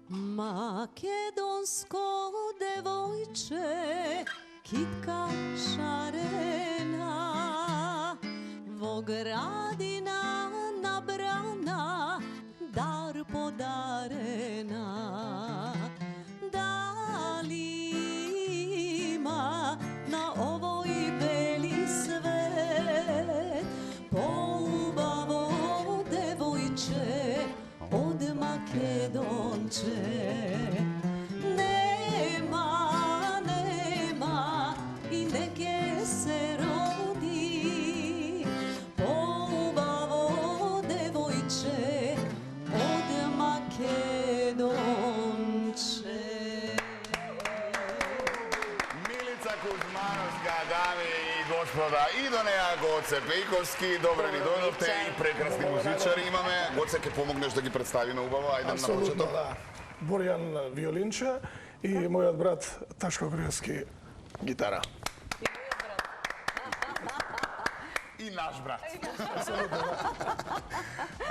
Makedonsko devojče, kitka šarena, vogradina nabrana, dar podarena. Da li ima na ovoj beli svet polubavo devojče od Makedonče? Nema i neke se rodi polubavo devojče od Makedonče. Milica Kuzmanovska, dame i gospoda, i do neja Goce Pejkovski, dobre ni dojnovte i prekrasni muzičari imame. Goce, ke pomogneš da gi predstavime ubavo? Ajde na početok. Apsolutno, da. Borjan violinče i mojot brat Taško Gruevski gitara. I naš brat.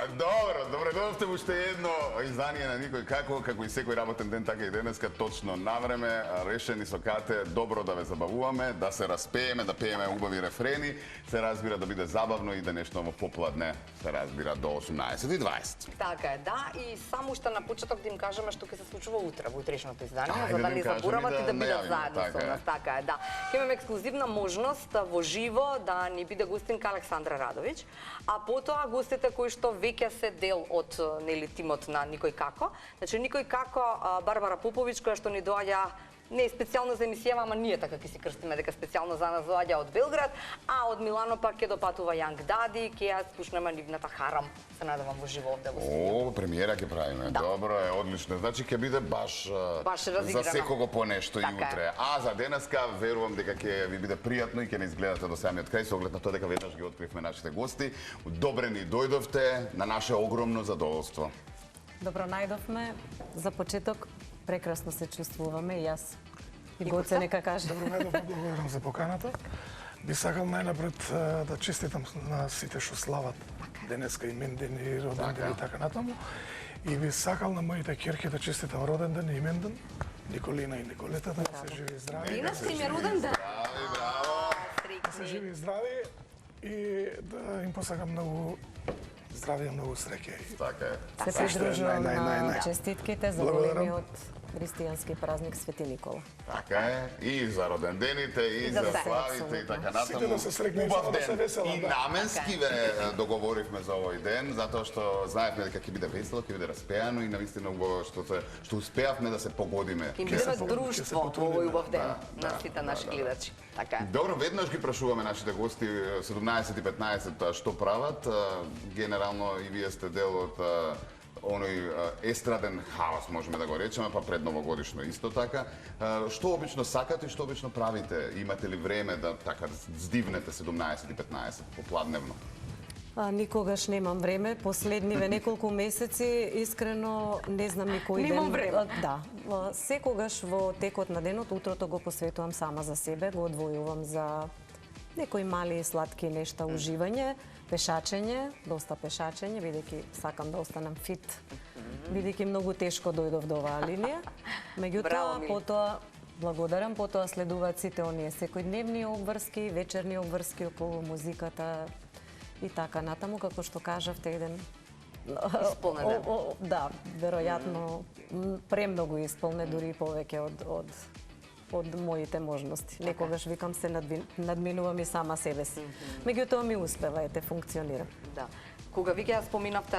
Dobro, дойдовте уште едно издание на Никој како и секој работен ден, така и денеска, точно на време, решени со Кате, добро да ве забавуваме, да се распееме, да пееме убави рефрени, се разбира да биде забавно и да нешто во попладне, се разбира до 18:20. Така е, да, и само што на почеток да им кажеме што ќе се случува утре во утрешното издание, Ајде за да да не им кажеме заборават и и да да бидат најавиме, заедно така со е. нас. Така е, да. Ќе имаме ексклузивна можност во живо да ни биде гостинка Александра Радовиќ, а потоа гостите кои што веќе се дел од нели тимот на Никој како. Значи Никој како, Барбара Поповиќ, која што ни доаѓа не специјално за емисија, ама ние така ќе си крстиме дека специјално за нас доаѓа од Белград, а од Милано пак ќе допатува Јанг Дади, ќе ја спушнеме нивната харам. Се надевам во живо овде во студио. О, премиера ќе правиме. Да. Добро е, одлично. Значи ќе биде баш за разиграно. секого по нешто и Така е. утре. А за денеска верувам дека ќе ви биде пријатно и ќе не изгледате до самиот крај, со оглед на тоа дека веднаш ги откривме нашите гости. Добре ни дојдовте, на наше огромно задоволство. Добро најдовме. За почеток, прекрасно се чувствуваме и јас. И Гоце? Гоце нека каже. Добро најдов, благодарам за поканата. Би сакал најнапред да честитам на сите што слават денеска имен ден и роден ден и така натаму. И би сакал на моите ќерки да честитам роден ден и имен ден, Николина и Николета, да се живи и здрави. Денес им е роден ден. Браво, браво. Да се живи и здрави и да им посакам многу здравје, многу среќа. Така е. Се придружувам на нај. честитките за Благодарам. големиот христијански празник Свети Никола. Така е. И за роден дените, и за за се, славите, и така натаму. Сите да се срекнат, Убав да се ден. веселат, И да. наменски ве договоривме за овој ден, затоа што знаевме дека ќе биде весело, ќе биде распеано и навистина убаво што успеавме да се погодиме. Ќе им Ќе се бидеме потрудиме, друштво ќе се во овој потрудиме. убав ден Да, на сите наши гледачи. Така е. Добро, веднаш ги прашуваме нашите гости 17:15 што прават. Генерално и вие сте дел од оној естраден хаос, можеме да го речеме, па пред новогодишно исто така. Што обично сакате и што обично правите? Имате ли време да така здивнете 17:15 попладневно? Никогаш немам време. Последниве неколку месеци, искрено, не знам ни кој ден. Немам време. Да. Секогаш во текот на денот, утрото го посветувам сама за себе, го одвојувам за некои мали и сладки нешта, уживање, пешачење, доста пешачење, бидејќи сакам да останам фит, бидејќи многу тешко дојдов до оваа линија. Браво, Меѓутоа, Мили. потоа благодарам, потоа следуваат сите оние секојдневни обврски, вечерни обврски околу музиката и така натаму, како што кажавте, еден Исполнен ден. да, веројатно премногу исполнет, дури и повеќе од моите можности. Некогаш викам се надминувам и сама себе си. Меѓутоа ми успева, ете, функционира. Да. Кога вие ја споминавте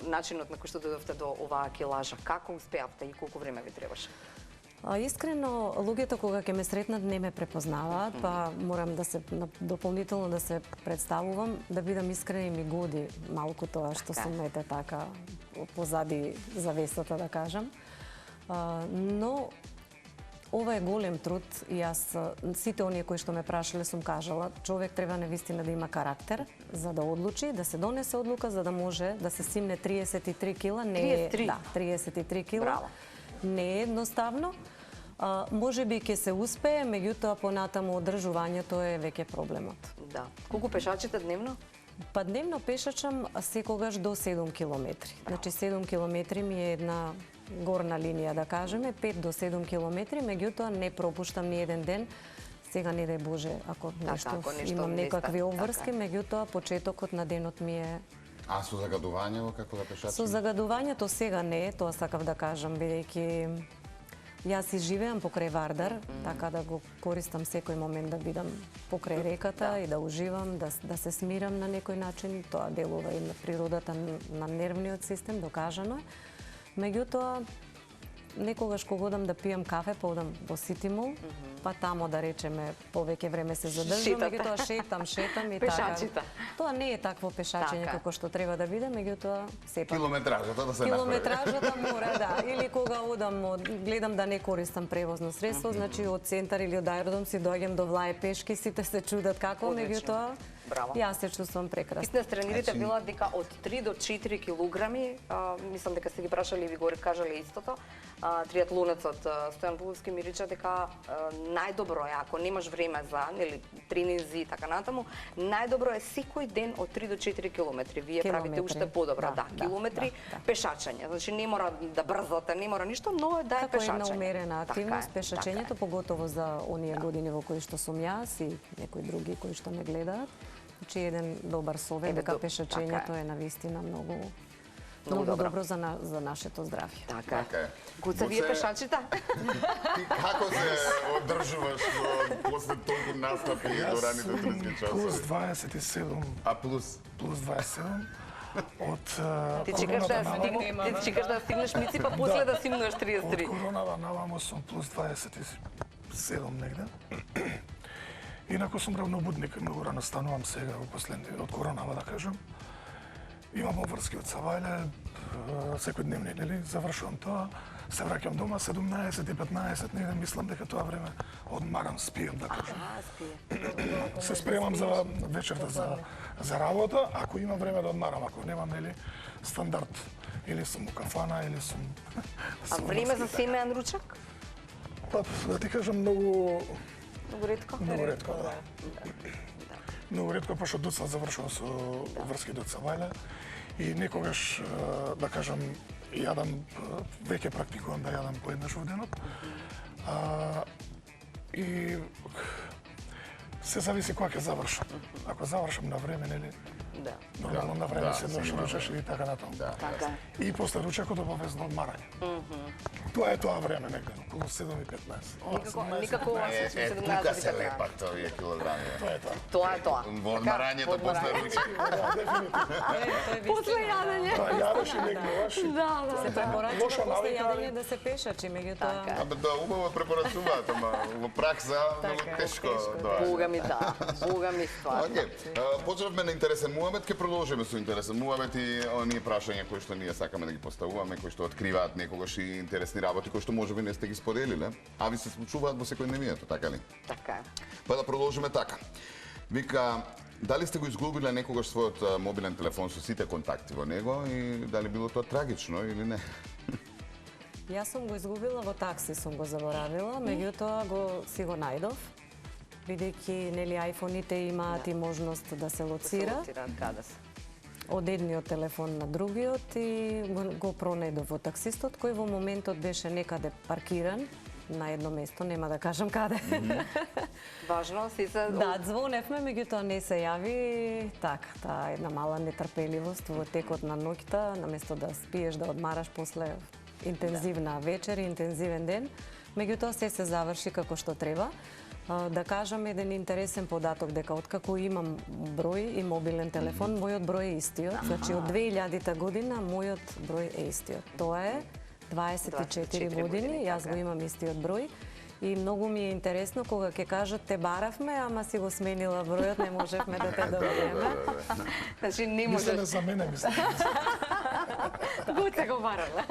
начинот на кој што дојдовте до оваа килажа, како успеавте и колку време ви требаше? Искрено, луѓето кога ќе ме сретнат не ме препознаваат, па морам да се дополнително да се представувам, да бидам искрена и ми годи малку тоа што сум ете така позади завесата да кажам. Но ова е голем труд и јас сите оние кои што ме прашале сум кажала, човек треба навистина да има карактер за да одлучи, да се донесе одлука за да може да се симне 33 кила, не е 33? да, 33 кила. Браво. Не е едноставно. Може би ќе се успее, меѓутоа понатаму одржувањето е веќе проблемот. Да. Колку пешачите дневно? Па дневно пешачам секогаш до 7 километри. Значи 7 километри ми е една горна линија, да кажеме, 5 до 7 километри, меѓутоа не пропуштам ни еден ден. Сега не дај Боже, ако нешто ако нешто имам не некакви ста- обврски, меѓутоа почетокот на денот ми е А со загадување како да пешачи? со загадувањето сега не е, тоа сакав да кажам, бидејќи јас си живеам покрај Вардар, така да го користам секој момент да бидам покрај реката и да уживам, да се смирам на некој начин. Тоа делува и на природата на нервниот систем, докажано е. Меѓутоа, некогаш кога одам да пијам кафе, па одам во Сити Мол, па тамо да речеме повеќе време се задржам, Шетате. меѓутоа шетам и Пешачите. така. Тоа не е такво пешачење Така. како што треба да биде, меѓутоа сепак Километражата да се направи. километражата мора, да. Или кога одам, гледам да не користам превозно средство, значи од центар или од аеродром си доаѓам до Влај пешки, сите се чудат како, Одлично. меѓутоа Браво. јас се чувствувам прекрасно. Истина тренирите Значи- била дека од 3 до 4 килограми, мислам дека сте ги прашали и ви го кажале истото. Триатлонецот Стојан Буловски ми рече дека најдобро е ако немаш време за нели тренинзи и така натаму, најдобро е секој ден од 3 до 4 километри. Вие правите Километри. уште подобро, Да, да, километри да. пешачење. Значи не мора да брзате, не мора ништо, но да е Како една пешачење. умерена активност, Така е, пешачењето, поготово за оние години во кои што сум јас и некои други кои што не гледаат. Значи еден добар совет дека пешачењето е навистина многу добро за нашето здравје. Така е. Така е. Гуца, вие Гоце, пешачите? Ти како се одржуваш после толку настапи до раните тренински Плюс часови? 27, А плюс? плюс 27 од Ти чекаш короната да навамо. ти чекаш да стигнеш мици, па после да стигнеш Од 33. коронава навамо сум плюс 27 негде. Инаку сум равнобудник, многу рано станувам сега во последни од коронава да кажам. Имам обврски од Савајле, секојдневни, нели, завршувам тоа, се враќам дома 17 и 15, негде мислам дека тоа време одмарам, спием да кажам. Се спремам за вечерта за работа, ако имам време да одмарам, ако немам, нели, стандард, или сум у кафана, или сум... А време за семеен ручак? Па, да ти кажам, многу Многу ретко. да. Многу ретко, пошто доцна завршувам со врски до Савајле и некогаш, да кажам, јадам, веќе практикувам да јадам поеднаш во денот. И се зависи кога ќе завршам. Ако завршам на време, нели, Да. нормално на време да, се си има ручаш и така натаму. Да. Така. И после ручакот обавезно одмарање. Тоа е тоа време негде, околу 7 и 15. Никако 8, Тука 17 се 15. лепат овие килограми. Тоа е тоа. Тоа е тоа. Во одмарањето после ручак. Да, дефинитивно. После јадење. Тоа јадеш и легнуваш. и Да, Се да. препорачува Лоша после навика, јадење али- да се пешачи, меѓутоа Така. Абе да, убаво препорачуваат, ама во пракса многу Така е, тешко тешко, доаѓа. Бога ми да. Бога ми стварно. Океј, почнавме на интересен муабет, ќе продолжиме со интересен муабет и оние прашања кои што ние сакаме да ги поставуваме, кои што откриваат некогаш и интересни работи кои што можеби не сте ги споделиле, а ви се случуваат во секојдневието, така ли? Така е. Па да продолжиме така. Вика, дали сте го изгубиле некогаш својот мобилен телефон со сите контакти во него и дали било тоа трагично или не? Јас сум го изгубила во такси, сум го заборавила, меѓутоа си го најдов, бидејќи нели ајфоните имаат и можност да се лоцира Лоцираат каде се. од едниот телефон на другиот и го пронајдов во таксистот кој во моментот беше некаде паркиран на едно место, нема да кажам каде. Важно си се Да, звоневме, меѓутоа не се јави. Така, таа една мала нетрпеливост во текот на ноќта, наместо да спиеш, да одмараш после интензивна вечер, интензивен ден, меѓутоа се заврши како што треба. Да кажам еден интересен податок дека откако имам број и мобилен телефон, мојот број е истиот. Значи од 2000 година мојот број е истиот. Тоа е 24 години, јас го имам истиот број. И многу ми е интересно кога ќе кажат те баравме, ама си го сменила бројот, не можевме да те добиеме. Значи не Мислеле можеш. за мене, мислеле. Гуца го барала.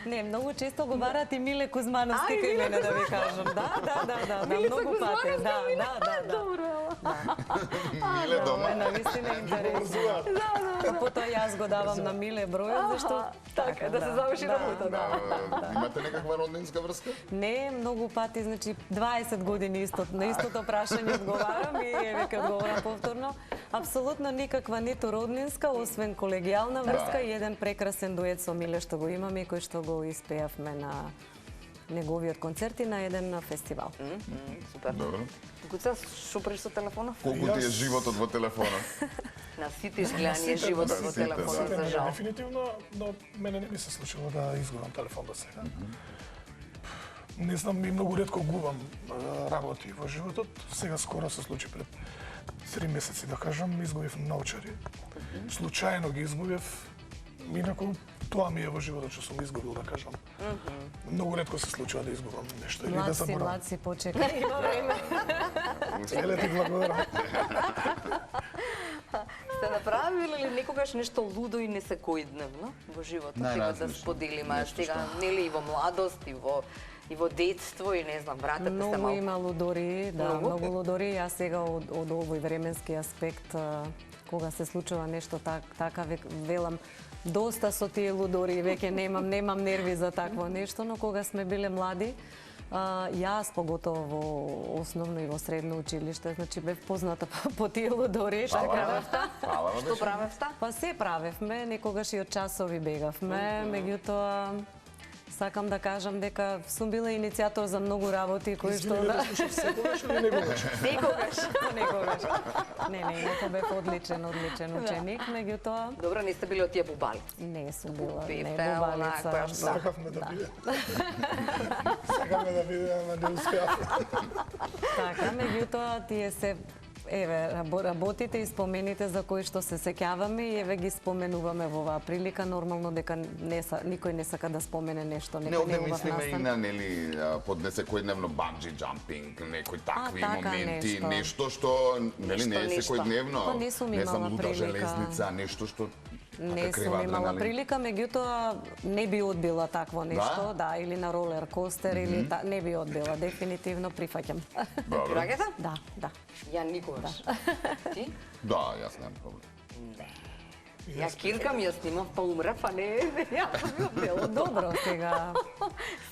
Не, многу често го бараат и Миле Кузмановски кај мене да ви кажам. Да, Милица многу пати. Кузмановска, Да. Добро. Миле дома. На вистина е интересно. Па потоа јас го давам на Миле бројот, зашто Така, да се заврши работа, да. Имате некаква роднинска врска? Не, многу пати, значи 20 години на истото прашање одговарам и веќе одговарам повторно. Апсолутно никаква ниту роднинска, освен колегијална врска и еден прекрасен дует со Миле што го имаме и кој што го испеавме на неговиот концерт и на еден фестивал. Супер. Добро. Гуца, шупреш со телефонов? Колку ти е животот во телефонот? На сите изгледани е живот во сите, телефонот, да. за жал. Дефинитивно, но мене не ми се случило да изгубам телефон до сега. Не знам, и многу ретко губам работи во животот. Сега скоро се случи пред 3 месеци, да кажам, изгубив научари. Случајно ги изгубив, инаку тоа ми е во животот што сум изгубил, да кажам. Многу ретко се случува да изгубам нешто или да заборавам. Млад си, почекај, има време. Еле ти благодарам. Сте направили ли некогаш нешто лудо и несекојдневно во животот? Сега да Најразлично. споделиме, Нешто сега, што- нели и во младост, и во детство, и не знам, вратете се Многу малку. има лудори, да, Многу? многу лудори. Јас сега од овој временски аспект, кога се случува нешто така, велам, доста со тие лудори, веќе немам нерви за такво нешто, но кога сме биле млади, јас поготово во основно и во средно училиште, значи бев позната по тие лудори. Фала, Што правевте? Па се правевме, некогаш и од часови бегавме, меѓутоа сакам да кажам дека сум била иницијатор за многу работи кои што Извини, да слушаш секогаш или негогаш? Секогаш. некогаш. Не, инаку бев одличен ученик, меѓутоа Добро, не сте били од тие бубали. не сум била, не Бевте она бубалица. која што Сакавме да биде. Сакавме да биде, ама не успеавме. Така, меѓутоа тие се работите и спомените за кои што се сеќаваме и еве ги споменуваме во оваа прилика, нормално дека никој не сака да спомене нешто, Не, некој овде негов мислиме и настан. на, нели, под несекојдневно банджи джампинг, некои такви така моменти, нешто. нешто што, нели, не е Нешто. секојдневно. Па не сум Не знам, имала луда прилика. железница, нешто што Не крива сум имала адреналин. прилика, меѓутоа не би одбила такво нешто, да, или на ролер костер, или не би одбила, дефинитивно прифаќам. Добро. Рагата? Да. Ја никогаш. Ти? Да, јас немам проблем. Ја киркам, ја снимав, па умрев, па не, ја сум бил дело. Добро, сега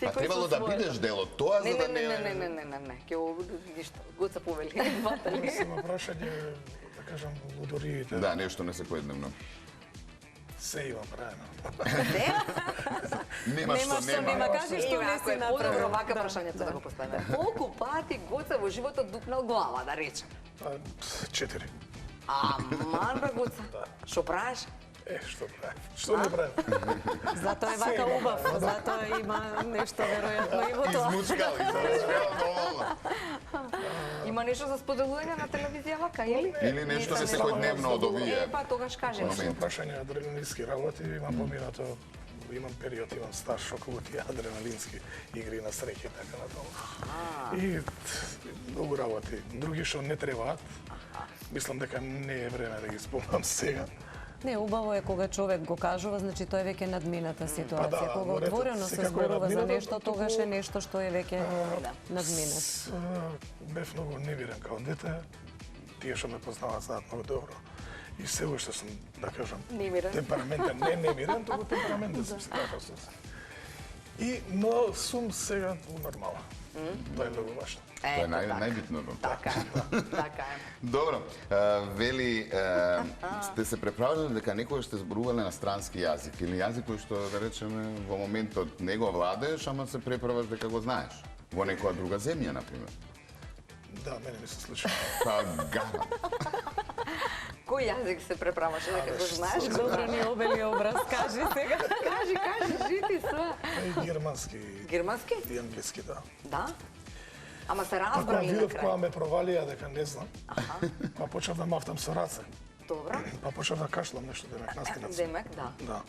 Па требало да бидеш дел од тоа, Не, за да не, ќе ништо, Гоца повели, ватали. Само прашање, да кажам, лудориите. Да, нешто несекојдневно. Се имам правено. Нема што нема, нема. кажи што не си Подобро направил. вака прашањето да го поставиме. Колку пати Гоца во животот дупнал глава, да речем? 4. Аман бе Гоца. Што правиш? Што правим? Што не правим? затоа е вака убав, затоа има нешто веројатно и во тоа. Измучкал, доволно. Има нешто за споделување на телевизија вака, или? Или нешто несекојдневно од овие. Па тогаш кажи. Со прашање адреналински работи, имам поминато, имам период, имам стаж околу тие адреналински игри на среќа и така натаму. И многу работи, други што не требаат. Мислам дека не е време да ги спомнам сега. Не, убаво е кога човек го кажува, значи тоа е веќе надмината ситуација. да, Кога во ред, отворено се секако е зборува за надмината, нешто, тогаш е нешто што е веќе надминат. Бев многу невирен као дете. Тие што ме познаваат знаат многу добро. И се уште сум, да кажам, Немирен. темпераментен, не немирен, туку темпераментен сум се така сум. Но сум сега нормален. Тоа е многу важно. Тоа е најбитното. Така е, така е. Добро, вели, сте се преправили дека некој сте зборувале на странски јазик или јазик кој што, да речеме, во моментот не го владееш, ама се преправаш дека го знаеш. Во некоја друга земја, например. Да, мене ми се случи. Па, гарам. Кој јазик се преправаше дека го знаеш? Добро ни обели образ, кажи сега. Кажи, жити се. И германски Германски? и англиски, да. Да? Ама се Па кога разбрали на видов кога крај. ме провалија дека не знам, па почнав да мафтам со раце. Добро. Па почнав да кашлам нешто демек настинат. Демек, да. Да.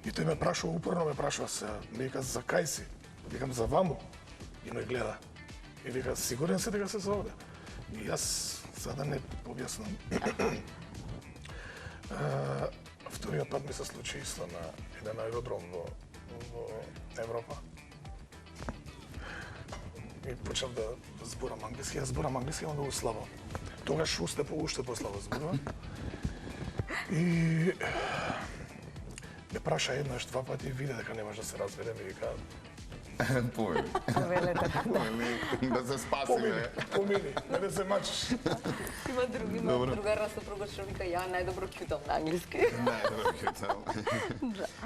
И тој ме прашува, упорно ме прашува се, ми вика за кај си? Викам за ваму. И ме гледа. И вика, сигурен си дека се за овде? И јас, за да не објаснам, вториот пат ми се случи исто на еден аеродром во Европа. И почнав да зборам англиски. Јас зборам англиски, ама многу слабо. Тогаш уште пославо зборува. И ме праша еднаш, два пати и виде дека не може да се разбереме и вика Помини. Велете. Да се спасиме. помини, не да се мачиш. Има другара супруга што вика ја најдобро кјутам на англиски. Не, добро кјутам.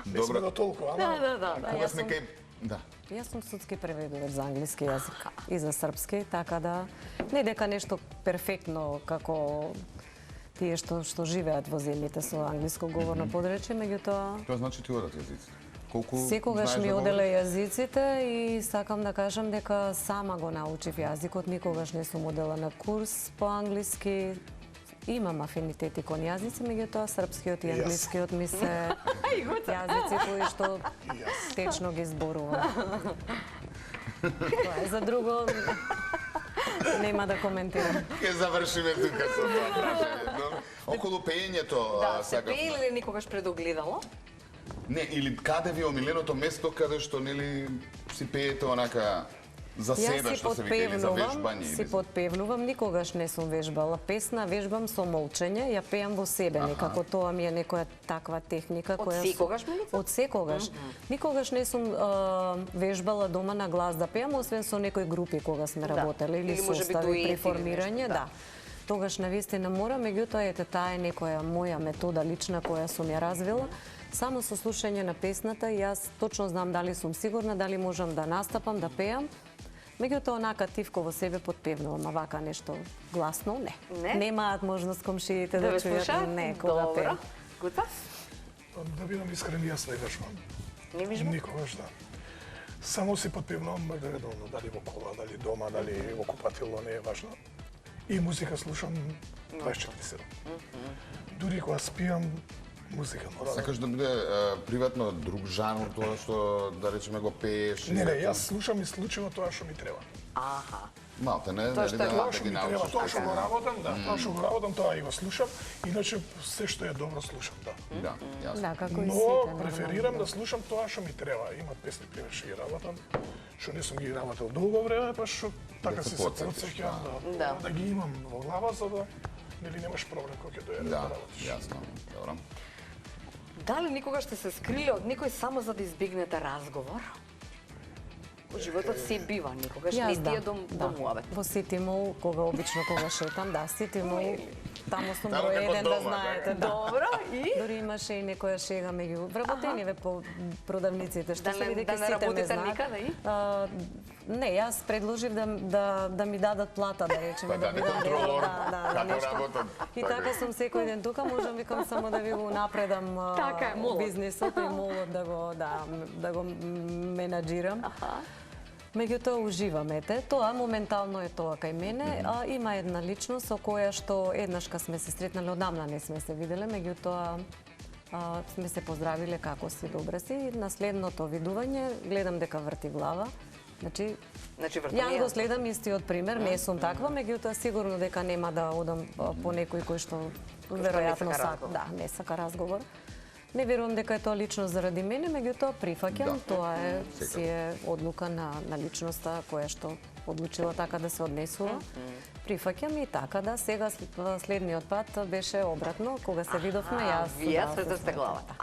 Не сме до толку, ама Да. Кога сме кај... Да. Јас сум судски преведувач за англиски јазик и за српски, така да не дека нешто перфектно како тие што живеат во земјите со англиско говорно подречје, меѓутоа Тоа значи ти одат јазици. Колку секогаш знаеш ми да оделе говориш? јазиците и сакам да кажам дека сама го научив јазикот, никогаш не сум одела на курс по англиски. Имам афинитети кон јазици, меѓутоа српскиот и англискиот ми се јазици кои што течно ги зборувам. Тоа е за друго нема да коментирам. Ке завршиме тука со тоа прашање. Добро. Околу пеењето Да, се сакав. пее или никогаш пред огледало? Не, или каде ви е омиленото место каде што нели си пеете онака за себе Јас што се вика или за вежбање си или подпевнувам, никогаш не сум вежбала песна, вежбам со молчење, ја пеам во себе некако, тоа ми е некоја таква техника Од секогаш, Милица? Од секогаш. Никогаш не сум вежбала дома на глас да пеам, освен со некои групи кога сме работеле или Или можеби состави дуети при или формирање, нешто, да. Тогаш навистина мора, меѓутоа ете таа е некоја моја метода лична која сум ја развила. Само со слушање на песната јас точно знам дали сум сигурна, дали можам да настапам, да пеам. Меѓутоа онака тивко во себе подпевнувам, а вака нешто гласно не. Не? Немаат можност комшиите да ве чујат слушаат? не кога пеам. Гута? Да бидам искрен, јас не вежбам. Не виждам. Никогаш, да. Само си подпевнувам редовно, дали во кола, дали дома, дали во купатило, не е важно. И музика слушам 24/7. Дури кога спијам, музика мора. Сакаш да биде приватно друг жанр тоа што да речеме го пееш? Не, јас слушам исклучиво тоа што ми треба. Аха. Малте не, Тоа нели што да е Тоа да што ги ми треба, научиш. тоа што го работам, да, тоа што го работам, тоа и го слушам. Иначе се што е добро слушам, да. Да, јасно. Да, како и Но сите. преферирам да слушам тоа што ми треба. Има песни, пример, што ги работам, што не сум ги работел долго време, па што така се се потсетиш, потсеќам, Да. да ги имам во глава, за да нели немаш проблем кога ќе дојдеш да Да, работиш. јасно. Добро. Дали никогаш сте се скрили од некој само за да избегнете разговор? Во животот се бива, никогаш не Јас ти е до муавет. Во Сити Мол, кога шетам, да, Сити Мол, таму сум Таму број како еден да дома, знаете, да. Добро, и? Дори имаше и некоја шега меѓу вработениве по продавниците, што Да се не- види да дека не сите ме работите знаат. никаде, и? Не, јас предложив да ми дадат плата, да речеме, Па да да, бидам контролор, како нешто. работат, И така. така сум секој ден тука, можам викам само да ви го напредам Така е, молот. бизнисот и молот да го менаџирам. Меѓутоа уживам, ете, тоа моментално е тоа кај мене, а има една личност со која што еднаш кога сме се сретнале, одамна не сме се виделе, меѓутоа сме се поздравиле како си, добре си, и на следното видување гледам дека врти глава. Значи, Значи, јас го следам истиот пример, не сум таква, меѓутоа сигурно дека нема да одам по некој кој што веројатно сака сака, разговор. да, не сака разговор. Не верувам дека е тоа лично заради мене, меѓутоа прифаќам, Да. тоа е Секако. си е одлука на личноста која што одлучила така да се однесува. Прифаќам и така да сега следниот пат беше обратно, кога се видовме јас. Вие да, световте главата.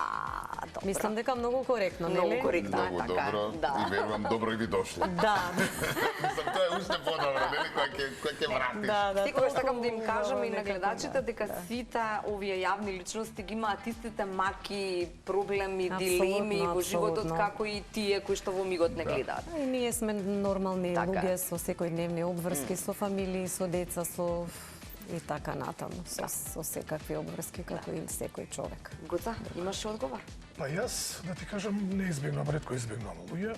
Добро. Мислам дека многу коректно, Многу нели? коректно. Многу така е, добро да. и верувам добро и ви дошло. Да, Мислам, тоа е уште подобро, нели, кој ќе вратиш. да. Секогаш толку сакам да им кажам и на некако, гледачите да. дека сите овие јавни личности ги имаат истите маки, проблеми, Апсолутно, дилеми во животот апсолутно. како и тие кои што во мигот не гледаат. И ние сме нормални Така е. луѓе со секојдневни обврски со фамилии, со деца, со и така натаму, со секакви обврски како и секој човек. Гоца, имаш одговор? Па јас, да ти кажам, не избегнувам, ретко избегнувам луѓе.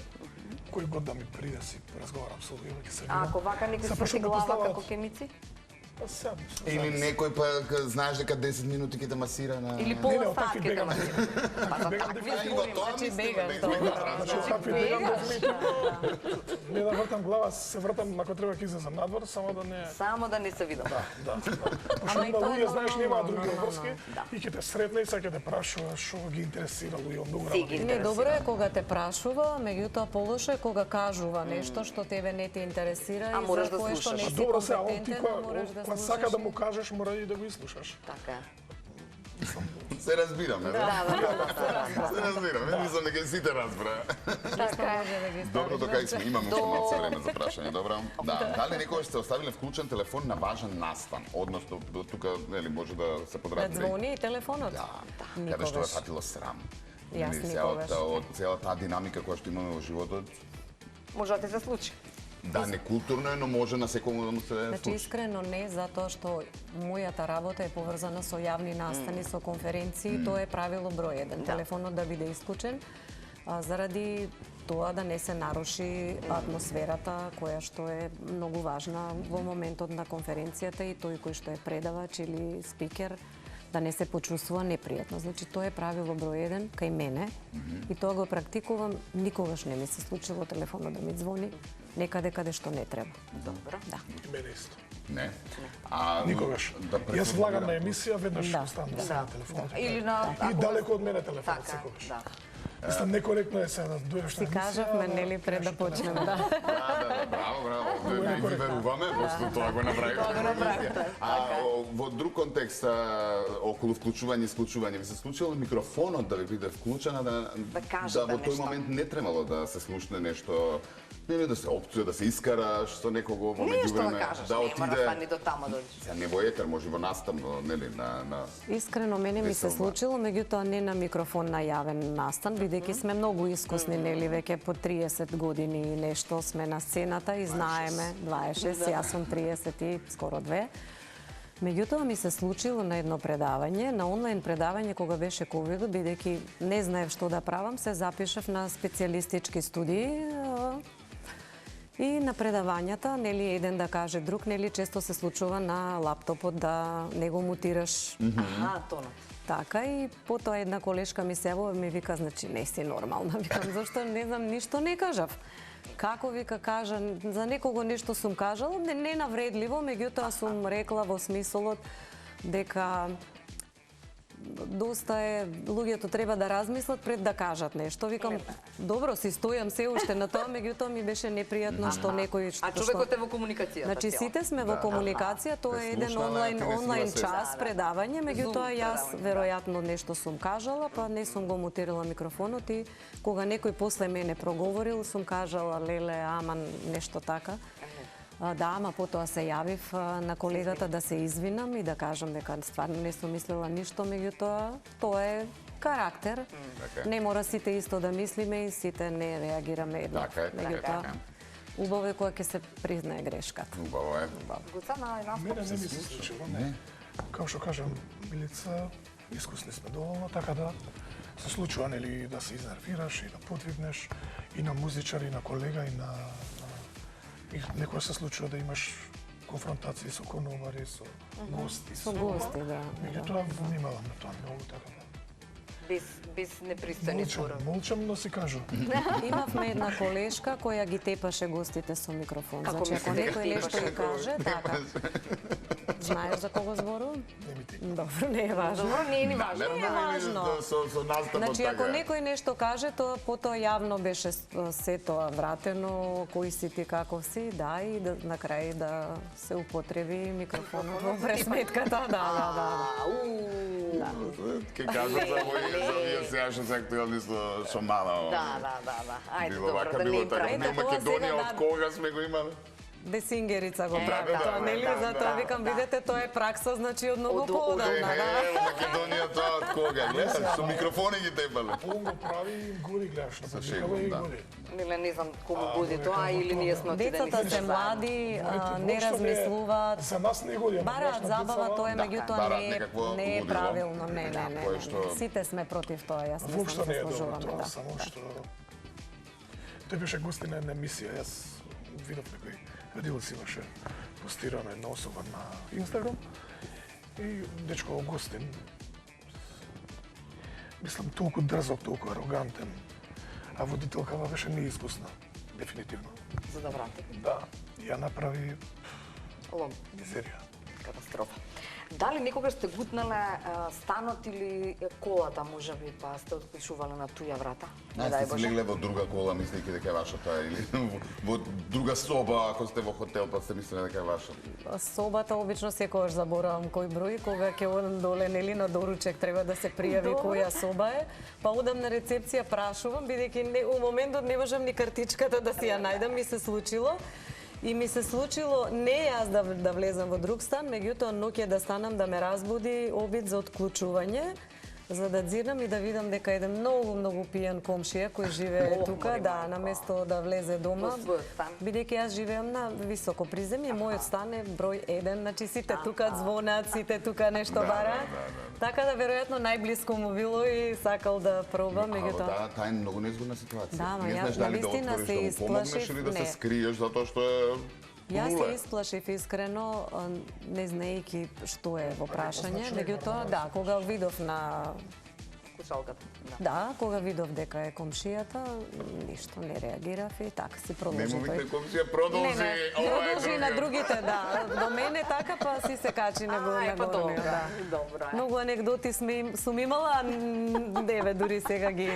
Кој год да ми приде си разговарам со луѓе, ќе се видам. А ако вака некој Се сврти почнат да глава поставаат- како кемици? Па сега, Или некој па знаеш дека 10 минути ќе те масира на... Или Не, пола од сат такви ќе бегам. да Па за Бегам такви А, и во зборим. тоа Значи, мислиме, бегаш да тоа. избегнуваш Значи, разговор. такви бегам Бегаш, не да вртам глава, се вртам ако треба ќе излезам надвор, само да не... Само да не се видам. Да. Пошто Ама и има тоа е луѓе, знаеш, нормално, немаат други нормално. обврски и ќе те сретне и сега ќе те прашува што ги интересира луѓе од многу Се ги работи. Не, добро е кога те прашува, меѓутоа полошо е кога кажува нешто што тебе не те интересира А и мораш за да кое што слушаш. не А си добро се, а он ти компетентен, која, а мораш да Кога сака да му кажеш, мора и да го изслушаш. Така е. Се разбираме, да? Се разбираме, мислам дека сите разбра. Така е. Може да ги Добро, ставиш, дока сме, имаме уште малце До- време за прашање, добро? Да, дали некогаш сте оставиле вклучен телефон на важен настан? Односно, тука, нели, може да се Да подразбира. звони и телефонот. Да, каде што е Никогаш. фатило срам. Јас Нели, никогаш. од целата таа динамика која што имаме во животот, Може да ти се случи. да, некултурно е, но може на секој да му се Значи, случи. искрено не, затоа што мојата работа е поврзана со јавни настани, со конференции, тоа е правило број 1. Телефонот да биде исклучен, заради тоа да не се наруши атмосферата која што е многу важна во моментот на конференцијата и тој кој што е предавач или спикер да не се почувствува непријатно. Значи, тоа е правило број 1 кај мене и тоа го практикувам. Никогаш не ми се случило телефонот да ми звони некаде каде што не треба. Добро. Да. И мене исто. Не. Никогаш. Да Јас влагам на емисија, веднаш Да. оставам да се на телефонот. Или на... И далеко од мене телефонот Така, секогаш. да. Мислам, некоректно е сега да дојдеш на Си емисија. кажавме, ама нели, пред да нешто почнеме, да. Да, браво. Не ви веруваме, пошто тоа го направивме. Тоа го направивте, Во друг контекст, околу вклучување и исклучување, ви се случило микрофонот да ви биде вклучена, да кажете во тој нешто. момент не требало да се слушне нешто, нели да се опција, да се искараш со некого во Не што да меѓувреме, кажеш, да не мора па ни отиде. до тамо дојдеш. Сега не во етер, може во настан, нели, на Искрено, мене ми се Веселба. случило, меѓутоа не на микрофон на јавен настан, бидејќи сме многу искусни, нели, веќе по 30 години и нешто сме на сцената и знаеме, 26, јас сум 30 и скоро 2. Меѓутоа ми се случило на едно предавање, на онлайн предавање кога беше ковидот, бидејќи не знаев што да правам, се запишав на специјалистички студии и на предавањата, нели еден да каже друг, нели често се случува на лаптопот да не го мутираш. Аха, тонот. Така и потоа една колешка ми се јавува и ми вика, значи не си нормална. Викам, зашто не знам, ништо не кажав. Како вика кажа, за некого нешто сум кажала, не навредливо, меѓутоа сум рекла во смисолот дека доста е, луѓето треба да размислат пред да кажат нешто. Викам, добро, си стојам се уште на тоа, меѓутоа ми беше непријатно што некој А човекот е во комуникацијата. Значи цела. сите сме во комуникација, тоа е Те еден слушнале, ти не онлайн сила се- час предавање, меѓутоа Zoom јас предавање, веројатно нешто сум кажала, па не сум го мутирала микрофонот и кога некој после мене проговорил, сум кажала леле, аман нешто така. Да, ама потоа се јавив на колегата да се извинам и да кажам дека стварно не сум мислела ништо, меѓутоа тоа е карактер. Така е. Не мора сите исто да мислиме и сите не реагираме еднакво. Така е, така е, Меѓутоа, така убаво е кога ќе се признае грешката. Убаво е. Гоца на една Мене не ми се случило, не. Како што кажам, Билица, искусни сме доволно, така да се случува, нели, да се изнервираш и да подвигнеш и на музичар, и на колега, и на... И некој се случува да имаш конфронтации со конобари, со гости. Со гости, да. Меѓутоа, внимавам на тоа многу, така да. без непристојни зборови. Молчам, но си кажу. Имавме една колешка која ги тепаше гостите со микрофон. Како Значи, ако мислите, некој нешто тепаше? ги каже, така. Знаеш за кого зборувам? Не ми ти. Добро, не е важно. Добро, не е ни важно. Не е важно. Со настапот Значи, ако така. некој нешто каже, тоа потоа јавно беше се тоа вратено, кој си ти, каков си, да, и да, на крај да се употреби микрофонот во пресметката, да. Ке кажам за вие сега што се актуелни со мала. Да. Ајде, Било добро, вака, да не било им така. правим. Не, Ето, тоа Македонија, сега од да- кога сме го имале? Десингерица го Е, прави да, тоа, нели? да, Затоа да, викам, да. видете, тоа е пракса, значи од многу Од- поодамна, да. Македонија тоа од кога? Гледаш, со микрофони ги тепале. Он го прави и голи гледаш на публикава шегом, и да. голи. Нели не знам кому годи тоа или ние сме отидени Децата се заедно. млади, Моите не воопшто размислуваат. За нас не годи, ама Бараат гледаш на забава, децава, тоа е, Да, меѓутоа бараат не некакво не е лудило. правилно, не. Кој што- Сите сме против тоа, јас мислам Воопшто не е добро заслужуваме, тоа, да. само што... Тој беше гостин на една емисија, јас видов некој Рилс имаше постирано една особа на Инстаграм и дечко гостин, мислам, толку дрзок, толку арогантен, а водителкава беше неискусна, дефинитивно. За да врати. Да, ја направи Лом, мизерија. катастрофа. Дали некогаш сте гутнале станот или колата, можеби, па сте отклучувале на туја врата? Не дај Сте Боже. легле во друга кола, мислејќи дека е вашата, или во друга соба, ако сте во хотел, па сте мислеле дека е вашата. Собата обично секогаш заборавам кој број, кога ќе одам доле нели на доручек треба да се пријави која соба е, па одам на рецепција прашувам бидејќи у моментот не можам ни картичката да си ја најдам, ми се случило. И ми се случило не јас да влезам во друг стан, меѓутоа ноќе да станам да ме разбуди обид за отклучување, за да дзирнам и да видам дека еден многу пијан комшија кој живее тука, да, наместо да влезе дома, Во својот стан. бидејќи јас живеам на високо приземје, мојот стан е број 1, значи сите тука звонат, сите тука нешто бараат. Така да веројатно најблиско му било и сакал да проба, меѓутоа. Да, тај е многу неизгодна ситуација. Да, ма Не ја знаеш дали да навистина отвориш се да му помогнеш исплашив, или да се не. скриеш затоа што е Јас се полуле. исплашив искрено, не знаејќи што е во прашање, меѓутоа, да, кога видов на Кучалката. Да, кога видов дека е комшијата, ништо не реагирав и така си Не продолжи му викај тој. комшија, продолжи. ова е Продолжи на друга. другите, да. До мене така, па си се качи на Ај, па горниот, да. добро е. Многу анегдоти сум имала, а деве дури сега ги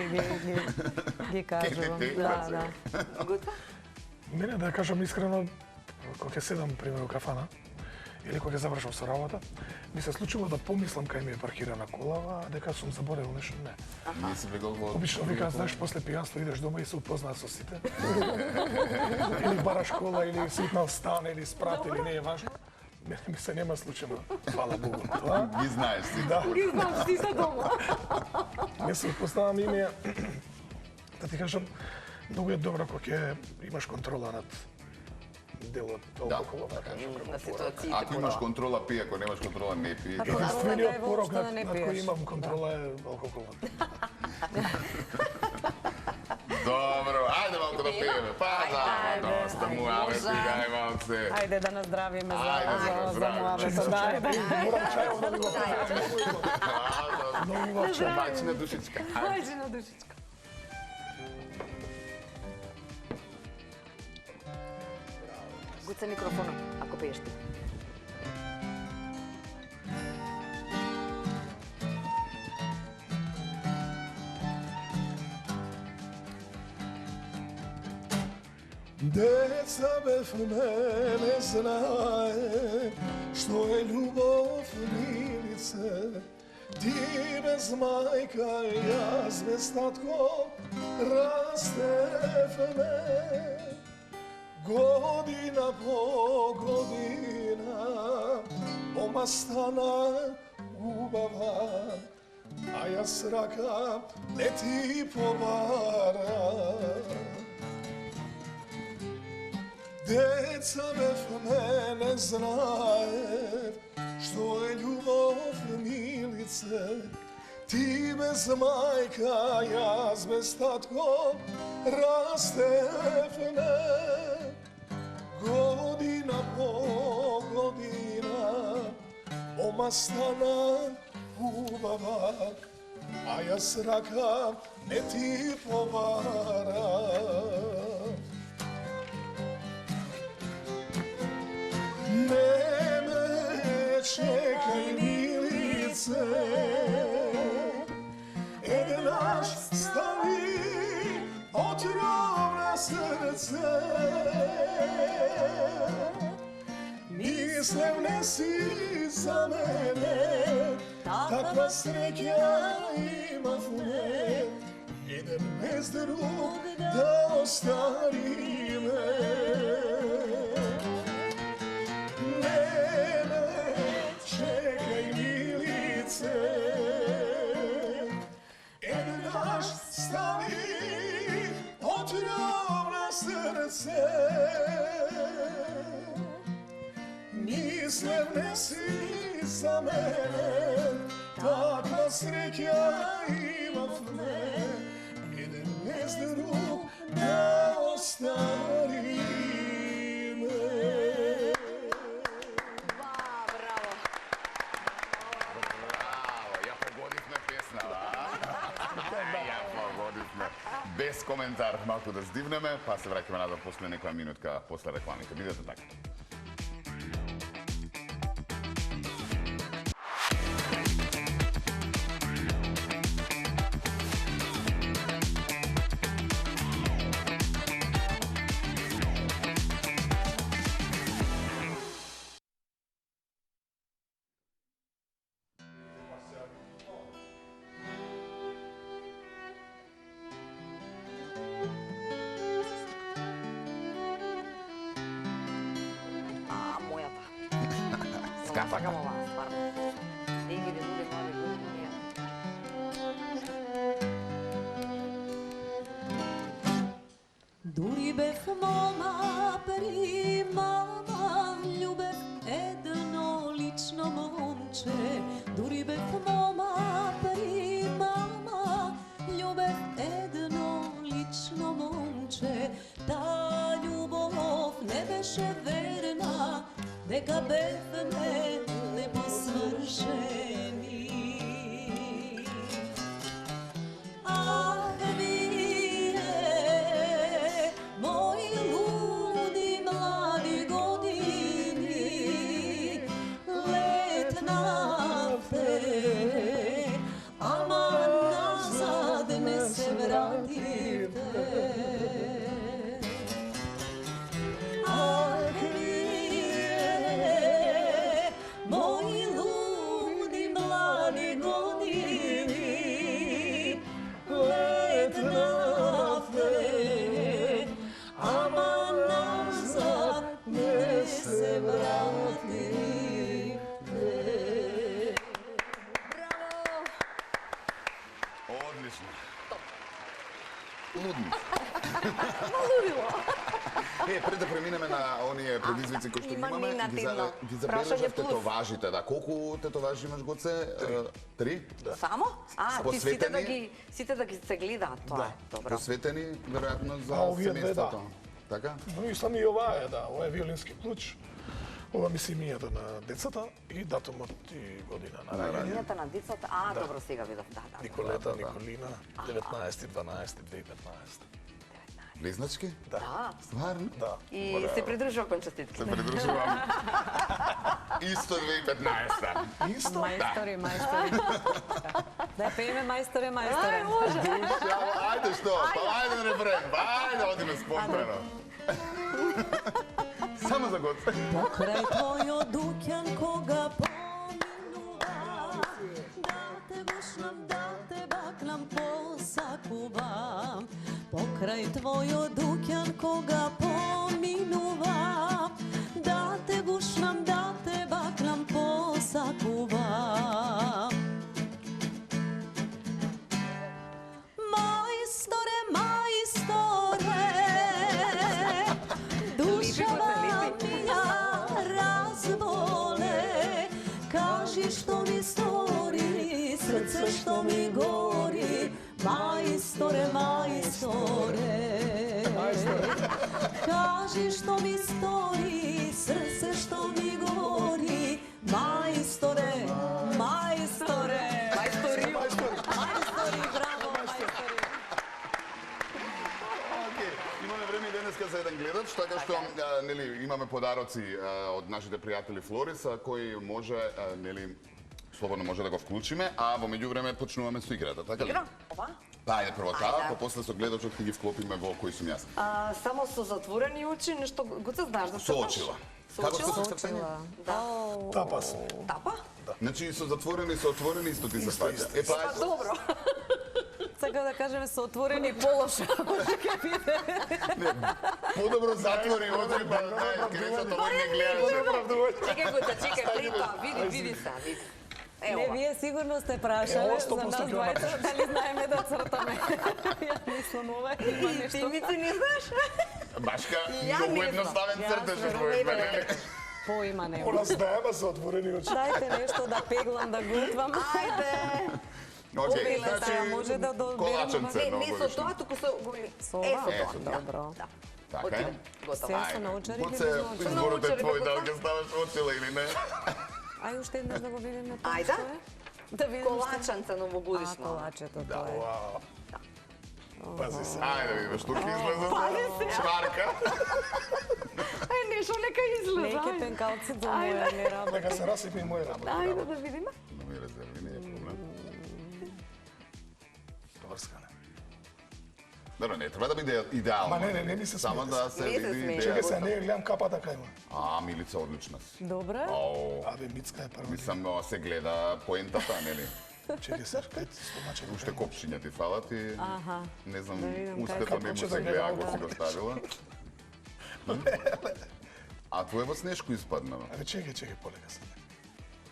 кажувам. ти, Да, сега. да. Гуца? Мене да кажам искрено, кога ќе седам пример во кафана или кога ќе завршам со работа, ми се случило да помислам кај ми е паркирана колава, а дека сум заборел нешто, не. Не си влегол во... Обично вика, знаеш, после пијанство идеш дома и се упознаат со сите. Или бараш кола, или си итнал стан, или спрат, или не е важно. Мене ми се нема случено, фала Богу. Тоа, Ги знаеш си. да, Ги знам, си се дома. не се упознавам име, да ти кажам, многу е добро кога ќе имаш контрола над делот алкохолот, да кажам. На ситуациите. Ако имаш контрола, пи, ако немаш контрола, не пи. А Единствениот е порок воопшто да над не кој пиеш. имам контрола е алкохолот. Добро, ајде малку да пиеме. Па, Ајде. да, доста муаве, стигај малце. Ајде да наздравиме Ајде да за наздравиме. муабетот. Да, ајде. Морам чајот да ви го правам. Многу убав чај. Бајчина душичка. Ајде на душичка. Гуца микрофонот, ако пееш ти. Деца бев не знае што е љубов милице. Ти без мајка, јас без татко растевме. Година по година, ома стана убава, а јас рака не ти побара. Деца бев не знае што е љубов милице. Ти без мајка, јас без татко растевме. Година по година, ома стана убава, а јас рака не ти побара. Не ме чекај, милице, еднаш стави отров на срце. Мислев не си за мене, таква среќа имав не, еден без друг да остариме. Не ме чекај, милице, еднаш стави отров на срце. Мислев не си за мене, таква среќа имав не, еден без друг да остариме. Браво. Браво, ја погодивме песнава. Ја погодивме. Без коментар, малку да здивнеме, па се враќаме назад после некоја минутка после рекламите. Бидете така. Така. Сакам оваа, стварно. Еги де луѓе нови години. Дури бев мома при мама, љубев едно лично момче. Дури бев мома при мама, љубев едно лично момче. Та љубов не беше верна, дека бевме непосвршени. Ах, вие, мои луди млади години, летнавте, ама назад не се вративте. Ах, вие, мои луди млади години, летнавте, ама назад не се вративте. Одлично. Лудни. Пред да преминеме на оние предизвици кои што има имаме, минативно. ги Прашање забележав плюс. тетоважите, да. Колку тетоважи имаш, Гоце? 3? Само? А, ти Посветени? сите да ги се гледаат тоа. е. Добро. Посветени, веројатно, за А, овие две, да. семејството. Така? Но и сами ова е, да, ова е виолински клуч. Ова ми се имијата на децата и датумот и година на раѓање. Имената на децата, добро, сега видов, да. Николета, Николина, 19-12-2015. Близначки? Да. Стварно? Да. И се придружува кон честитки. Се придружувам. Исто 2015-та. Исто? Мајстори, мајстори. Да пееме мајсторе, мајсторе. Ајде што? Па ајде рефрен, па ајде одиме спонтано. Само за Гоце. Покрај твојот дуќан кога поминувам, да те гушнам, да те бакнам, посакувам. Покрај твојот дуќан кога поминувам, да те гушнам, да те бакнам, посакувам. Мајсторе, мајсторе, душава мија разболе, кажи што ми стори, срце што ми гори, мајсторе, мајсторе. Кажи што ми стори, срце што ми гори, мајсторе, мајсторе. Мајстори. Мајстори, браво, мајстори. Океј, имаме време и денеска за еден гледач, така што нели имаме подароци од нашите пријатели Флориса кои може нели слободно може да го вклучиме, а во меѓувреме почнуваме со играта, така ли? Игра? Ова? Па, ајде прво таа, Ајде. па после со гледачот ќе ги вклопиме во кои сум јас. Само со затворени очи, нешто Гоце знаеш да Со црташ? очила. Со Како што очила? се цртање? Да. Тапа се. Тапа? Значи со затворени, со отворени исто ти се Исто, сваќа. исто, Па, Па добро. Сака да кажеме со отворени полоша. подобро затвори очи, па кресото овој не гледаше. Чекај Гоце, чекај, при тоа, види се, види. Не, Ево. вие сигурно сте прашале Ево, за 100% нас ќе двајца, дали знаеме да цртаме. Ја мислам, ова има Ти нешто. мици не знаеш? Башка, Ја многу не едноставен знам. цртеж Јас од твојот, верувам. нели? Поима нема. Она знаеме за отворени очи. Дајте нешто да пеглам, да готвам. Ајде. Океј, Обиле, значи, да, може да доберем колаченце Не, не со новогодишно. тоа, туку со Со Е, ова? со тоа. Добро. Да. Така е. Отиде. Готово. Се се научари или Гоце, без научари? изборот е Научари, твој, бе, дали Гоце? ќе ставаш очила или не. Ај уште еднаш да го видиме тоа Ајде. што е. Да видиме што е. Колачанце А, новогодишно. колачето тоа е. Вау. Пази се. Ајде да видиме што ќе излезе. Шварка. Ај, нешто нека излезе. Неке ајде. пенкалци до Ајде. моја не работи. Нека се расипи и мој работа. Ајде да видиме. Нови резерви, не е проблем. Добар скане. Добро, не треба да биде идеално. Ма не ми се Само смеете. да се Не се види смеете. Чекай идејата. се, не гледам капата кај има. А, Милица одлична си. Добре. Оу, Абе, Мицка е прва. мислам, се гледа поентата, нели? Чекай се, кај ти стомаче. Уште копшиња ти фалат и Аха. не знам, Да видам устето како не му ќе се да гледа гледам, ако си да. го ставила. А твој во снешко испадна. бе. Абе, чекай, полека се.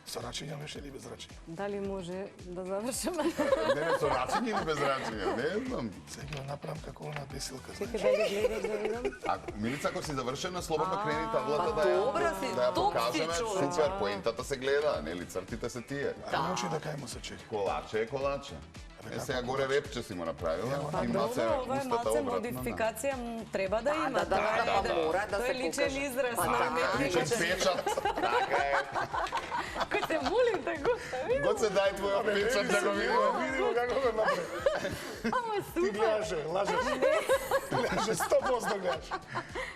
Со рачиња беше или без рачиња? Дали може да завршиме? Не, со рачиња или без рачиња, не знам. Сега ќе направам како она бесилка, Чекай знаеш. да ги гледам да видам. А Милица, ако си завршена, слободно крени таблата па да ја, добра си, да ја топ си, покажеме. човече. Супер, поентата се гледа, нели, цртите се тие. Да. Научи да кај му се чеки. Колаче е колаче. Е, сега горе репче си му направила. Па Има се добро, ова е устата малце обратно. модификација, треба да има. да, мора да Тој се е личен покаже. израз Па на да, уметникот. Личен печат. Така е. Кој се молим тако. Гоце дај твоја печат да го видиме. Видимо како го направи. Ама Ти супер. гледаше, лажеш. Гледаше 100% гледаш.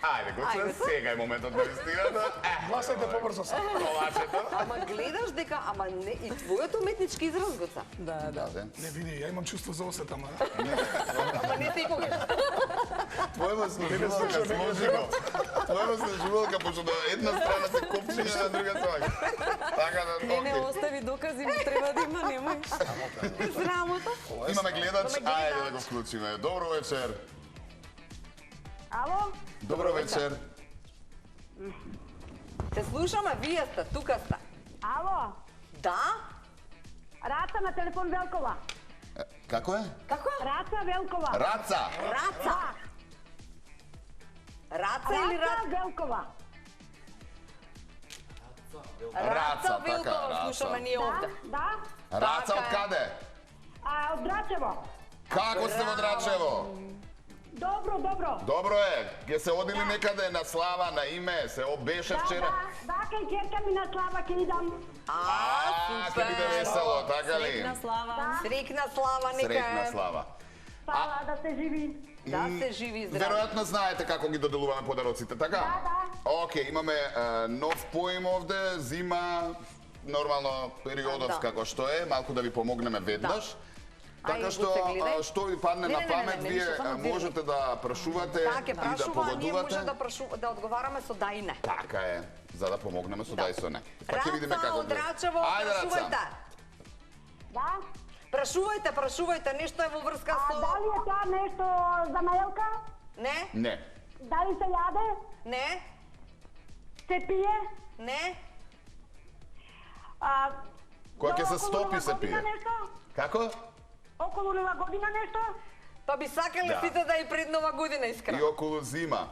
Ајде, Гоце, сега е моментот на истината. Гласајте побрзо са. Колачето. Ама гледаш дека, ама не, и твојот уметнички израз, Гоца. Да, да. Не види, ја имам чувство за осета, ама. Ама не секогаш. Твојма служувалка сложено. Твојма служувалка, пошто на една страна се копчине, на друга страна. Така да Не, не, окей. остави докази, му треба да има, немој. Срамота. Имаме гледач, Имаме ајде гледач. да го вклучиме. Добро вечер. Ало? Добро вечер. Те слушаме, вие сте, тука сте. Ало? Да? Раца на телефон Велкова. Како е? Како? Раца Велкова. Раца. Раца. Раца или Раца раца? Велкова. Раца, Велкова, така, раца. слушаме ние Да, овде. да. Раца Така од е. каде? Од Драчево. Како сте во Драчево? Добро, добро. Добро е. Ке се одили некаде на слава, на име, се обеше Да, вчера. да, кај ќерка ми на Слава ќе идам. Ке биде весело, така ли? Срекна слава. Срекна слава, нека Срекна е. слава. Фала да се живи. Да се живи и здрави. Веројатно знаете како ги доделуваме подароците, така? Да, Океј, имаме нов поим овде, зима, нормално периодов Да. како што е, малку да ви помогнеме веднаш. Така Ај, што, го се гледај. што ви падне Не, на не, не, памет, не, вие ништо, само можете да прашувате Да, ќе и да прашува, а ние може погодувате. да одговараме со да и не. Така е, за да помогнеме со Да. да и со не. Па ќе видиме Раца како од гледа. Рачево, Ајде, Раца. прашувајте. Да. Прашувајте, нешто е во врска А со... дали е тоа нешто за наелка? Не? Не. Дали се јаде? Не? Се пие? Не? А, Кога ќе за се околу стопи Нова се година пие. Нешто? Како? Околу Нова година нешто? Па би сакале Да. сите да и пред Нова година И искрено. околу зима.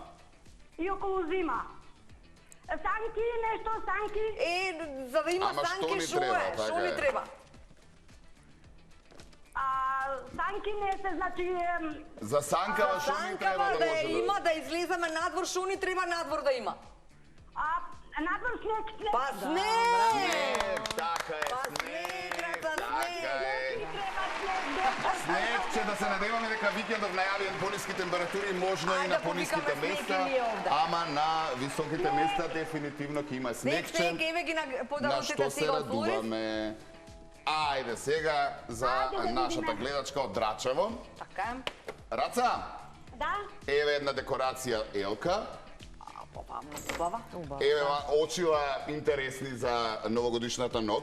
И околу зима. Санки нешто, санки? За да има Ама што санки, ни шо треба, е? Шо така ни е. треба? Санки не се, значи... За санкава што ни треба Санкава да да може ја има, да излеземе надвор, шо ни треба надвор да има? надвор снег, снег. Па снег! Така е, Па снег, снег, раца, така снег. е. Ни треба снег, Снег, че да се надеваме дека викендов најавен пониски температури, можно и Ајде на да пониските повикаме снег места, и ние овде. ама на високите места дефинитивно ќе има Снег, снегче. снег, еве ги на На подароците што се сега од Флорис. радуваме. Ајде сега за Ајде да нашата видиме. гледачка од Драчево. Така е. Раца, Да? еве една декорација Елка. Па, убава. Еве очила интересни за новогодишната ноќ.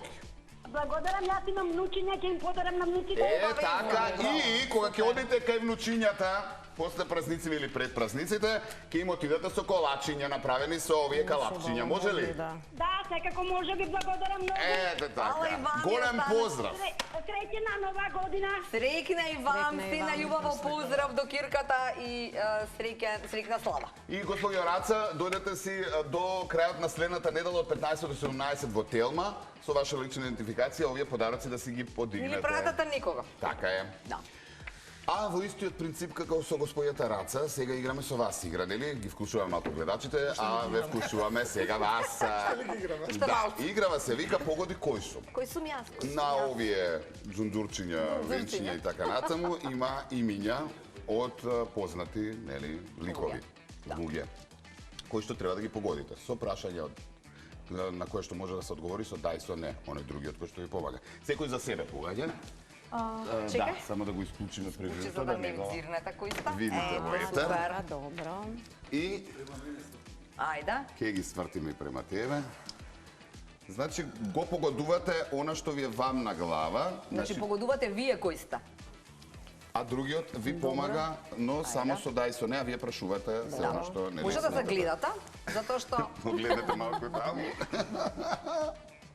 Благодарам, јас имам внучиња, ќе им подарам на внуците. Така, и кога ќе одите кај внучињата, после празници или пред празниците, ќе им отидете со колачиња направени со овие калапчиња, може ли? Да. Да, секако може, ви благодарам многу. Ете Ала така. и вам ја Голем стане. поздрав. Среќна нова година. Срекна и вам, Срекна и стена вам. љубаво поздрав до кирката и срекна слава. И господјо Раца, дојдете си до крајот на следната недела од 15 до 17 во Телма со ваша лична идентификација, овие подароци да си ги Или подигнете. пратата никога. Така е. Да. А во истиот принцип како со господјата Раца, сега играме со вас игра, нели? Ги вклучуваме малку гледачите, а ве вклучуваме сега вас. Уште Да, малку. играва се вика погоди кој сум. Кој сум јас? На овие джундурчиња, венчиња и така натаму има имиња од познати, нели, ликови, луѓе, кои што треба да ги погодите со прашање на кое што може да се одговори со да и со не, оној другиот кој што ви помага. Секој за себе погаѓа. Чекај. Да, само да го исклучиме Че преживото за да да не не го зирнете кој ста. видите во етер. супер. Добро. И Ајде. ќе ги свртиме према тебе. Значи, го погодувате она што ви е вам на глава, Значи погодувате вие кој сте. а другиот ви помага, но само со да и со не, а вие прашувате се она што не Може да се гледате, затоа што Гледате малку таму.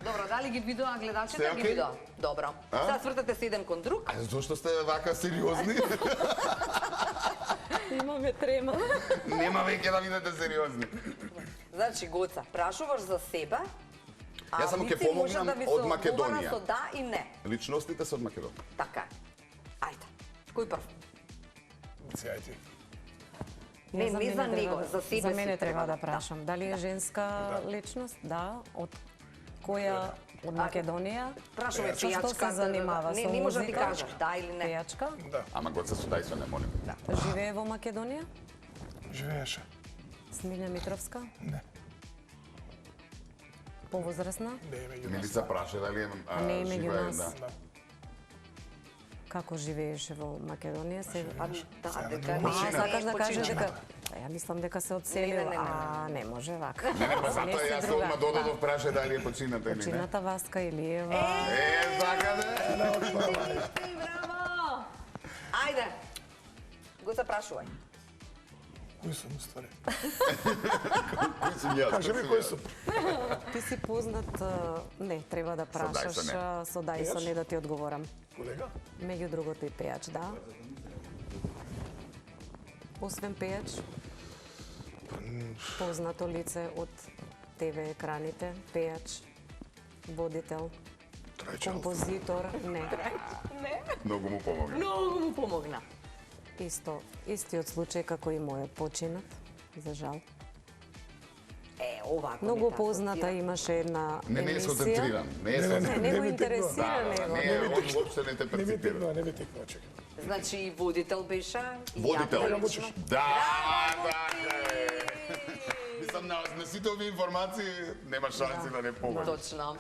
Добро, дали ги видоа гледачите? Сте Ги окей? видоа. Добро. Сега свртате се еден кон друг. А зошто сте вака сериозни? Имаме трема. Нема веќе да бидете сериозни. Значи, Гоца, прашуваш за себе, Јас само ќе Мици може помогнам да ви се од одговара Македонија. со да и не. Личностите се од Македонија. Така. Ајде. Кој прв? Сјајте. Не, За не мене за треба него, да- за себе За си мене треба треба да- да прашам. Дали е женска личност? Да. Од која? Од Македонија? Прашуваме Со што пејачка. се занимава? Не, Со не може да ти музика? кажеш да или не. Пејачка? Да, Ама Гоце судај се не молим. Да. Живее во Македонија? живееше. Смилја Митровска? Не, Повозрасна? не е меѓу нас. Милица праша дали Не е меѓу живее, нас. да. Да. Како живееше во Македонија? Се... Да, дека А, не сакаш да кажеш почина. дека... Ја мислам дека се одселил, Не. а не може вака. Не, па затоа си јас друга. одма додадов праша дали е почината или не. Почината Васка Илиева. Така да. Браво! Ајде. Гоца, прашувај. Кои сум ствари? Кои сум јас? Кажи ми кои сум. Ти си познат, не, треба да прашаш Дајсо не. со Дајсо, не да ти одговорам. Колега? Меѓу другото и пејач, да. Освен пејач, познато лице од ТВ екраните, пејач, водител, Трајчал. композитор, не. Многу му помогна. Многу му помогна. Истиот случај како и мојот починат, за жал. Овако. Многу позната имаше една Не е емисија. сконцентриран. Не е Не, сконцентриран. не го ми интересира Да, него. не е, он уопште не те Не ми перципира. тикнува, не ми тикнува, чекай. Значи, водител беше. и Водител. јавно лично. Да, така е. Мислам, на сите овие информации нема шанси да не помогне. Точно.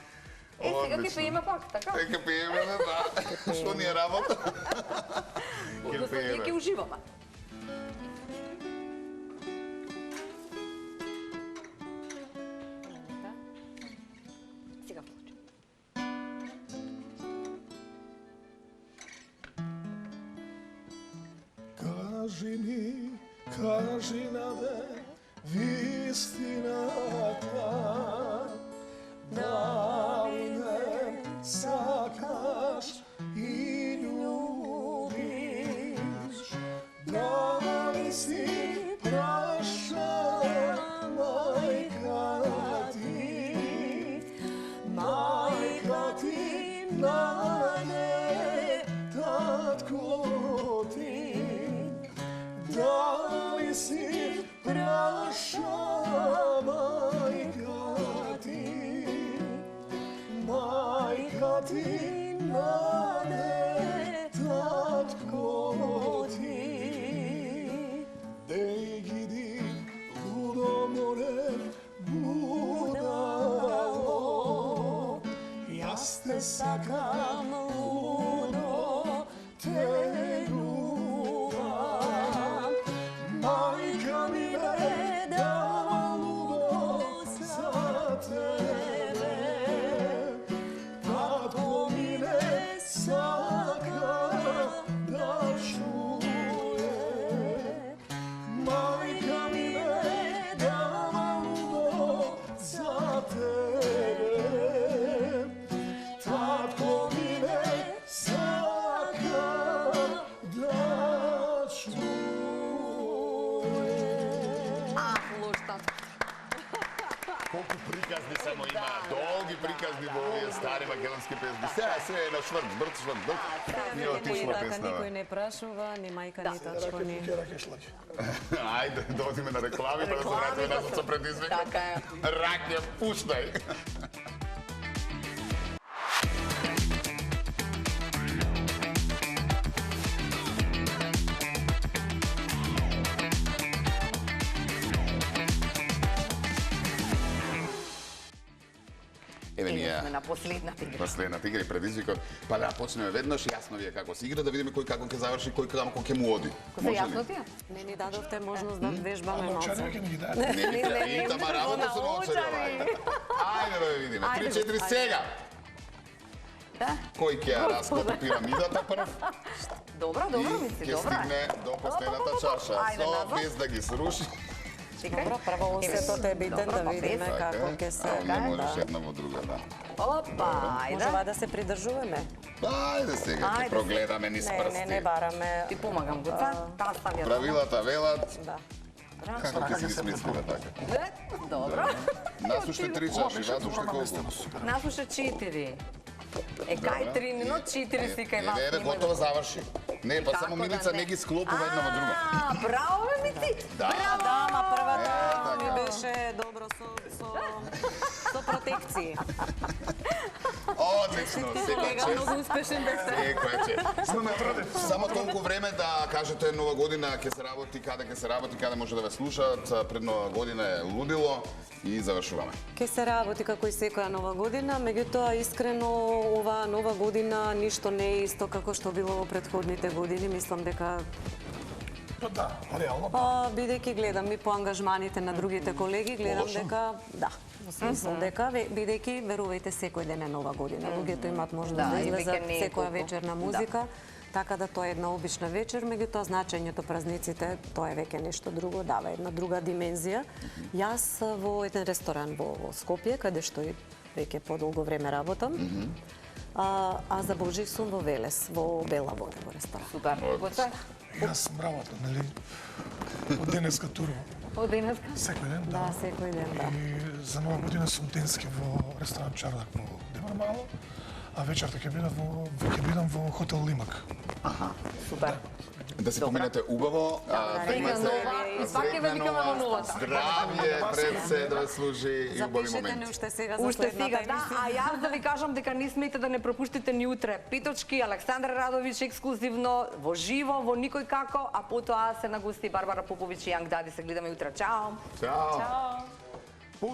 Сега ќе Одлично. пееме пак, така? Ќе пееме, да. Што ни е работа? Ќе Односно, ние ќе пееме. уживаме. Сега получи. Кажи наде, вистината, дали ме сакаш и љубиш, дали си праша мајка ти на не татко ти. Дали си праша мајка ти на не татко ти. Деј гиди лудо море будало, јас те сакам лудо, те љубам. Мајка ми ме дава лудо за тебе, татко ми не сака да чуе. Мајка ми ме дава лудо за тебе, татко ми не сака да чуе. Лош татко. Колку приказни само има, долги приказни во овие стари македонски песни. Сега се е на шврт, брт, шврт, брт. Ние Никој отишла така песна. никој не прашува, ни мајка, ни тачко, ни... Раке шлаги. Ајде, да одиме на реклами, па да се вратиме назад со предизвик. Така е. Раке, пуштај. Еве ние Сме на последната игра. последната игра и предизвикот. Па да почнеме веднаш, јасно ви е како се игра, да видиме кој како ќе заврши, кој како ќе му оди. Се јасно ти е? Не ни дадовте можност да вежбаме Научање малце. ќе ни ги даде. Не, Не, и тама работа се научи научани. Ајде да ја видиме. Ајде, 3-4 ајде. сега. Да? Кој ќе ја расклопи пирамидата прв? Добро, И добро, мисли, ќе добро. стигне до последната чаша. Ајде, Со назад. без да ги сруши. Чекај. Добро, прво усетот е битен да видиме како ќе се... Не можеш една во друга, да. Опа, ајде. Можева да се придржуваме. Ајде сега, ќе Ајде. прогледаме низ Не прсти. бараме. Ти помагам, Гоца. Таа ставија. Правилата велат, Да. како ќе си ги смислиме така. Добро. Нас уште 3 чаши, вас уште колку? Нас уште 4. Е, кај 3, но 4 си кај вас. Еве, готово заврши. Не, па Како само да Милица не? не ги склопува една во друга. Браво, Мити. Да. Да, ма првата ми така. беше добро со протекции. Одлично, Колега, секој многу успешен бевте. Секој чест. Само толку време да кажете нова година ќе се работи, каде ќе се работи, каде може да ве слушаат. Пред нова година е лудило и завршуваме. Ке се работи како и секоја нова година, меѓутоа искрено оваа нова година ништо не е исто како што било во претходните години. Мислам дека Па да, реално. бидејќи гледам и по ангажманите на другите колеги, гледам Лошо? дека да, во смисол дека бидејќи верувајте секој ден е нова година. Луѓето имаат можност Да, да и излезат веќе не е секоја толку. вечер на музика. Така да тоа е една обична вечер, меѓутоа значењето празниците, тоа е веќе нешто друго, дава една друга димензија. Јас во еден ресторан во Скопје, каде што и веќе подолго време работам, а за Божик сум во Велес, во Бела вода, во ресторан. Супер. Гоца, Јас сум работен, нели? Од денеска турво. од денеска. Секој ден, Да, да. секој ден, да. И за нова година сум денски во ресторан Чардак во Демармало, а вечерта ќе бидам во хотел Лимак. Супер. Да си поминете убаво, да имате нова, и пак ќе ве викаме во новата. здравје пред се да ве служи и убави Запишете моменти. не уште сега за Уште сега, следната да, емисија. а јас да ви кажам дека не смеете да не пропуштите ни утре Питочки, Александар Радович ексклузивно, во живо, во никој како, а потоа се нагости Барбара Поповиќ и Јанг Дади. Се гледаме утре. Чао! Чао!